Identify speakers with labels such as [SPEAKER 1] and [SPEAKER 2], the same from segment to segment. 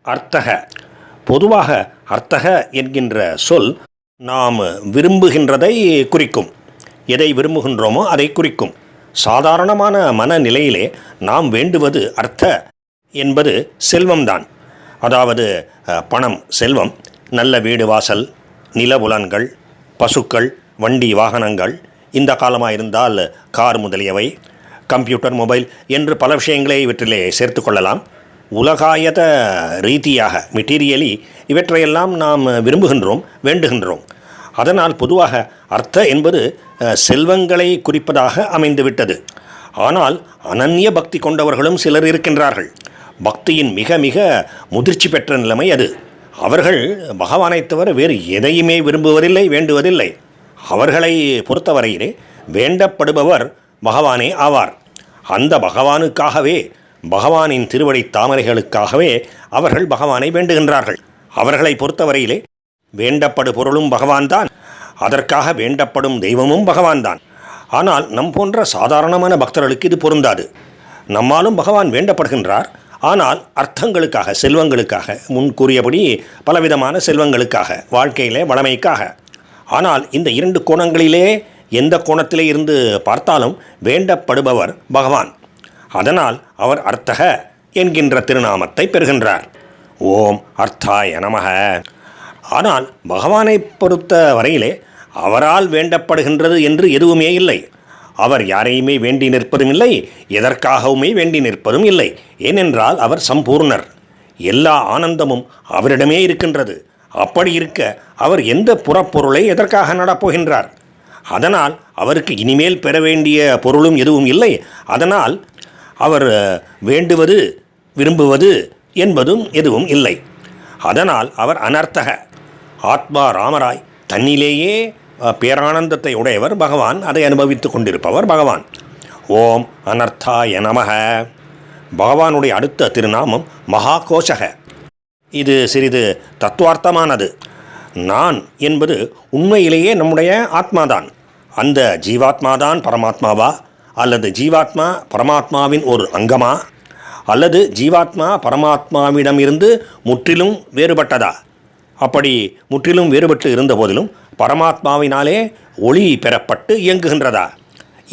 [SPEAKER 1] அர்த்தக. பொதுவாக அர்த்தக என்கின்ற சொல் நாம் விரும்புகின்றதை குறிக்கும். எதை விரும்புகின்றோமோ அதை குறிக்கும். சாதாரணமான மனநிலையிலே நாம் வேண்டுவது அர்த்த என்பது செல்வம்தான். அதாவது பணம், செல்வம், நல்ல வீடு வாசல், நிலபுலன்கள், பசுக்கள், வண்டி வாகனங்கள், இந்த காலமாக இருந்தால் கார் முதலியவை, கம்ப்யூட்டர், மொபைல் என்று பல விஷயங்களை இவற்றிலே சேர்த்து கொள்ளலாம். உலகாயத ரீதியாக மெட்டீரியலி இவற்றையெல்லாம் நாம் விரும்புகின்றோம், வேண்டுகின்றோம். அதனால் பொதுவாக அர்த்த என்பது செல்வங்களை குறிப்பதாக அமைந்துவிட்டது. ஆனால் அனன்ய பக்தி கொண்டவர்களும் சிலர் இருக்கின்றார்கள். பக்தியின் மிக மிக முதிர்ச்சி பெற்ற நிலைமை அது. அவர்கள் பகவானை தவிர வேறு எதையுமே விரும்புவதில்லை, வேண்டுவதில்லை. அவர்களை பொறுத்தவரையிலே வேண்டப்படுபவர் பகவானே ஆவார். அந்த பகவானுக்காகவே, பகவானின் திருவடி தாமரைகளுக்காகவே அவர்கள் பகவானை வேண்டுகின்றார்கள். அவர்களை பொறுத்தவரையிலே வேண்டப்படு பொருளும் பகவான்தான், அதற்காக வேண்டப்படும் தெய்வமும் பகவான்தான். ஆனால் நம் போன்ற சாதாரணமான பக்தர்களுக்கு இது பொருந்தாது. நம்மாலும் பகவான் வேண்டப்படுகின்றார். ஆனால் அர்த்தங்களுக்காக, செல்வங்களுக்காக, முன் கூறியபடி பலவிதமான செல்வங்களுக்காக, வாழ்க்கையிலே வளமைக்காக. ஆனால் இந்த இரண்டு கோணங்களிலே எந்த கோணத்திலே இருந்து பார்த்தாலும் வேண்டப்படுபவர் பகவான். அதனால் அவர் அர்த்தக என்கின்ற திருநாமத்தை பெறுகின்றார். ஓம் அர்த்தாய நமக. ஆனால் பகவானை பொறுத்த வரையிலே அவரால் வேண்டப்படுகின்றது என்று எதுவுமே இல்லை. அவர் யாரையுமே வேண்டி நிற்பதும் இல்லை, எதற்காகவுமே வேண்டி நிற்பதும் இல்லை. ஏனென்றால் அவர் சம்பூர்ணர். எல்லா ஆனந்தமும் அவரிடமே இருக்கின்றது. அப்படி இருக்க அவர் எந்த புறப்பொருளை எதற்காக நடப்போகின்றார்? அதனால் அவருக்கு இனிமேல் பெற வேண்டிய பொருளும் எதுவும் இல்லை. அதனால் அவர் வேண்டுவது, விரும்புவது என்பதும் எதுவும் இல்லை. அதனால் அவர் அனர்த்தக. ஆத்மா ராமராய் தன்னிலேயே பேரானந்தத்தை உடையவர் பகவான். அதை அனுபவித்து கொண்டிருப்பவர் பகவான். ஓம் அனர்த்தாய நமக. பகவானுடைய அடுத்த திருநாமம் மகாகோஷக. இது சிறிது தத்துவார்த்தமானது. நான் என்பது உண்மையிலேயே நம்முடைய ஆத்மாதான். அந்த ஜீவாத்மாதான் பரமாத்மாவா, அல்லது ஜீவாத்மா பரமாத்மாவின் ஒரு அங்கமா, அல்லது ஜீவாத்மா பரமாத்மாவிடமிருந்து முற்றிலும் வேறுபட்டதா? அப்படி முற்றிலும் வேறுபட்டு இருந்த போதிலும் பரமாத்மாவினாலே ஒளி பெறப்பட்டு இயங்குகின்றதா?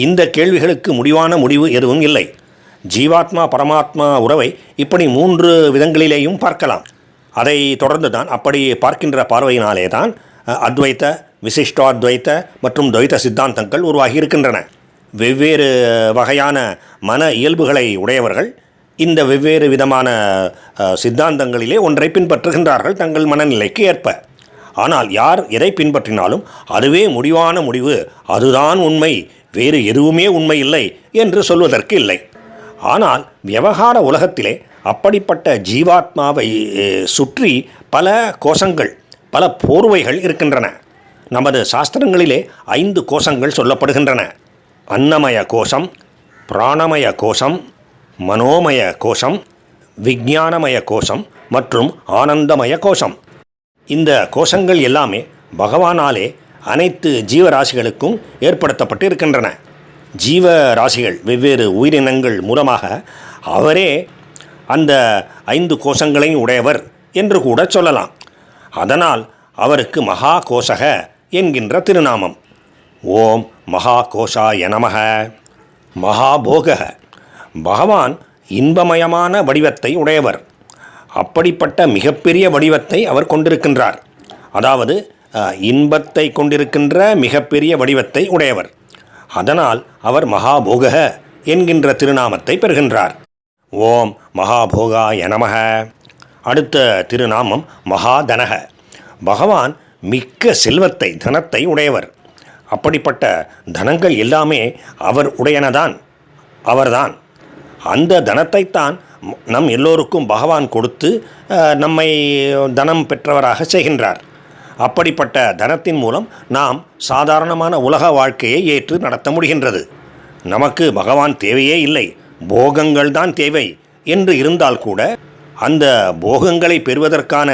[SPEAKER 1] இந்த கேள்விகளுக்கு முடிவு எதுவும் இல்லை. ஜீவாத்மா பரமாத்மா உறவை இப்படி 3 விதங்களிலேயும் பார்க்கலாம். அதை தொடர்ந்து தான் அப்படி பார்க்கின்ற பார்வையினாலே தான் அத்வைத்த, விசிஷ்டாத்வைத்த மற்றும் துவைத்த சித்தாந்தங்கள் உருவாகி இருக்கின்றன. வெவ்வேறு வகையான மன இயல்புகளை உடையவர்கள் இந்த வெவ்வேறு விதமான சித்தாந்தங்களிலே ஒன்றை பின்பற்றுகின்றார்கள் தங்கள் மனநிலைக்கு ஏற்ப. ஆனால் யார் எதை பின்பற்றினாலும் அதுவே முடிவு, அதுதான் உண்மை, வேறு எதுவுமே உண்மை இல்லை என்று சொல்வதற்கு இல்லை. ஆனால் விவகார உலகத்திலே அப்படிப்பட்ட ஜீவாத்மாவை சுற்றி பல கோஷங்கள், பல போர்வைகள் இருக்கின்றன. நமது சாஸ்திரங்களிலே 5 கோஷங்கள் சொல்லப்படுகின்றன. அன்னமய கோஷம், பிராணமய கோஷம், மனோமய கோஷம், விஞ்ஞானமய கோஷம் மற்றும் ஆனந்தமய கோஷம். இந்த கோஷங்கள் எல்லாமே பகவானாலே அனைத்து ஜீவராசிகளுக்கும் ஏற்படுத்தப்பட்டு இருக்கின்றன. ஜீவராசிகள், வெவ்வேறு உயிரினங்கள் மூலமாக அவரே அந்த 5 கோஷங்களையும் உடையவர் என்று கூட சொல்லலாம். அதனால் அவருக்கு மகா கோஷக என்கின்ற திருநாமம். ஓம் மகா கோஷாய நமக. மகாபோக. பகவான் இன்பமயமான வடிவத்தை உடையவர். அப்படிப்பட்ட மிகப்பெரிய வடிவத்தை அவர் கொண்டிருக்கின்றார். அதாவது இன்பத்தை கொண்டிருக்கின்ற மிகப்பெரிய வடிவத்தை உடையவர். அதனால் அவர் மகாபோக என்கின்ற திருநாமத்தை பெறுகின்றார். ஓம் மகாபோகாய நமக. அடுத்த திருநாமம் மகாதனக. பகவான் மிக்க செல்வத்தை, தனத்தை உடையவர். அப்படிப்பட்ட தனங்கள் எல்லாமே அவர் உடையனதான், அவர்தான். அந்த தனத்தைத்தான் நம் எல்லோருக்கும் பகவான் கொடுத்து நம்மை தனம் பெற்றவராக செய்கின்றார். அப்படிப்பட்ட தனத்தின் மூலம் நாம் சாதாரணமான உலக வாழ்க்கையை ஏற்று நடத்த முடிகின்றது. நமக்கு பகவான் தேவையே இல்லை, போகங்கள் தான் தேவை என்று இருந்தால் கூட அந்த போகங்களை பெறுவதற்கான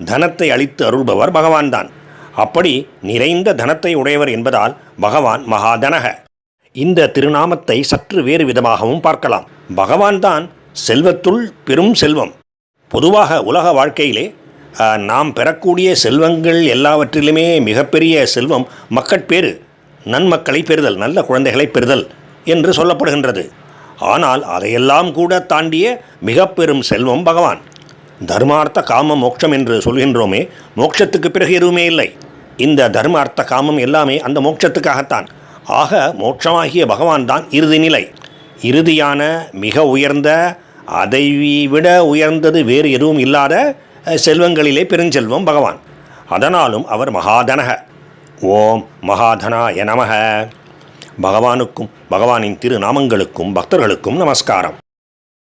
[SPEAKER 1] தனத்தை அளித்து அருள்பவர் பகவான்தான். அப்படி நிறைந்த தனத்தை உடையவர் என்பதால் பகவான் மகாதனக. இந்த திருநாமத்தை சற்று வேறு விதமாகவும் பார்க்கலாம். பகவான் தான் செல்வத்துள் பெரும் செல்வம். பொதுவாக உலக வாழ்க்கையிலே நாம் பெறக்கூடிய செல்வங்கள் எல்லாவற்றிலுமே மிகப்பெரிய செல்வம் மக்கட்பேறு, நன்மக்களை பெறுதல், நல்ல குழந்தைகளை பெறுதல் என்று சொல்லப்படுகின்றது. ஆனால் அதையெல்லாம் கூட தாண்டிய மிக பெரும் செல்வம் பகவான். தர்மார்த்த காம மோட்சம் என்று சொல்கின்றோமே, மோட்சத்துக்கு பிறகு எதுவுமே இல்லை. இந்த தர்ம அர்த்த காமம் எல்லாமே அந்த மோட்சத்துக்காகத்தான். ஆக மோட்சமாகிய பகவான் தான் இறுதி நிலை. இறுதியான மிக உயர்ந்த, அதை விட உயர்ந்தது வேறு எதுவும் இல்லாத செல்வங்களிலே பெருஞ்செல்வம் பகவான். அதனாலும் அவர் மகாதனக. ஓம் மகாதனாய நமக. பகவானுக்கும் பகவானின் திருநாமங்களுக்கும் பக்தர்களுக்கும் நமஸ்காரம்.